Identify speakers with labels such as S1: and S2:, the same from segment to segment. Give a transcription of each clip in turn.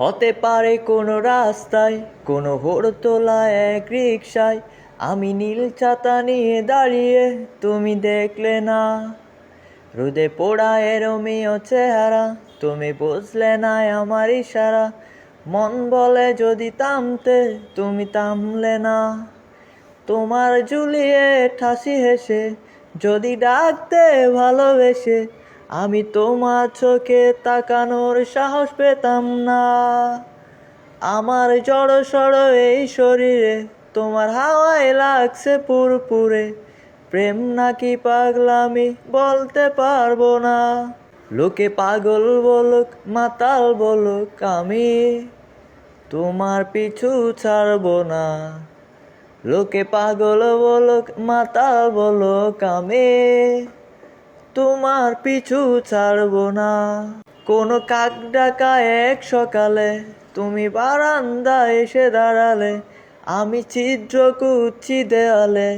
S1: হতে পারে কোনো রাস্তায়, কোনো হুড়োতলা এক রিকশায় আমি নীল ছাতা নিয়ে দাঁড়িয়ে, তুমি দেখলে না। রোদে পোড়া রোমিও চেহারা, তুমি বুঝলে না আমার ইশারা। মন বলে যদি থামতে, তুমি থামলে না। তোমার জুলিয়েট হাসি হেসে যদি ডাকতে ভালোবেসে, আমি তোমার চোখে তাকানোর সাহস পেতাম না। আমার জড় সড় এই শরীরে তোমার হাওয়ায় লাগছে পুরপুরে। প্রেম নাকি পাগলামি বলতে পারবো না। লোকে পাগল বলুক মাতাল বলুক, আমি তোমার পিছু ছাড়বো না। লোকে পাগল বলুক মাতাল বলুক, আমি তোমার পিছু ছাড়বো না। কোনো কাক ডাকা এক সকালে তুমি বারান্দায় এসে দাঁড়ালে, আমি ছিদ্র কুচ্ছি দেয়ালে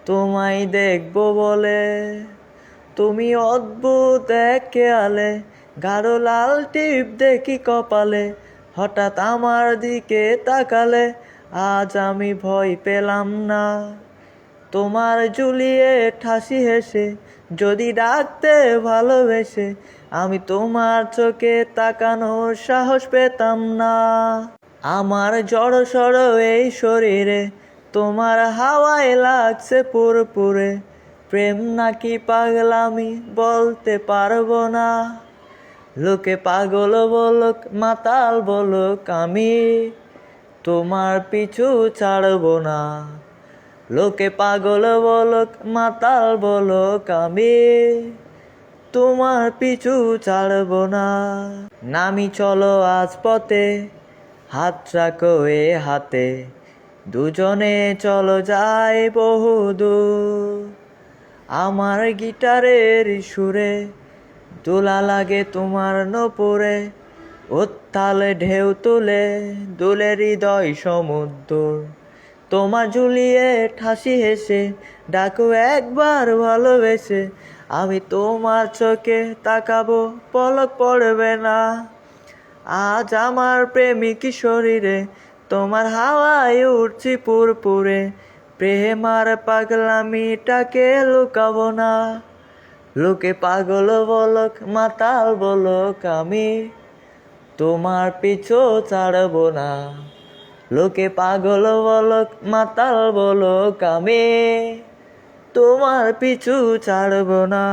S1: তোমায় দেখবো বলে। তুমি অদ্ভুত এক খেয়ালে, গাঢ় লাল টিপ দেখি কপালে, হঠাৎ আমার দিকে তাকালে, আজ আমি ভয় পেলাম না। তোমার জুলিয়েট হাসি হেসে যদি ডাকতে ভালোবেসে, আমি তোমার চোখে তাকানোর সাহস পেতাম না। আমার জড় সড় এই শরীরে তোমার হাওয়ায় লাগছে পুরপুরে। প্রেম নাকি পাগলামি বলতে পারবো না। লোকে পাগল বলুক মাতাল বলুক, আমি তোমার পিছু ছাড়বো না। লোকে পাগল বলুক মাতাল বলুক, আমি তোমার পিছু ছাড়বো না। নামি চলো আজ পথে, হাত রাখো এ হাতে, দুজনে চলো যাই বহুদূর। আমার গিটারের সুরে দোলা লাগে তোমার নপুরে, উত্তালে ঢেউ তুলে দুলে হৃদয় সমুদ্র। তোমার জুলিয়েট হাসি হেসে ডাকো একবার ভালোবেসে, আমি তোমার চোখে তাকাবো পলক পড়বে না। আজ আমার প্রেমিক শরীরে তোমার হাওয়ায় উঠছি পুরপুরে। প্রেম আর পাগলামিটাকে লুকাবো না। লোকে পাগল বলুক মাতাল বলুক, আমি তোমার পিছু ছাড়বো না। লোকে পাগল বলুক মাতাল বলুক, আমি তোমার পিছু ছাড়বো না।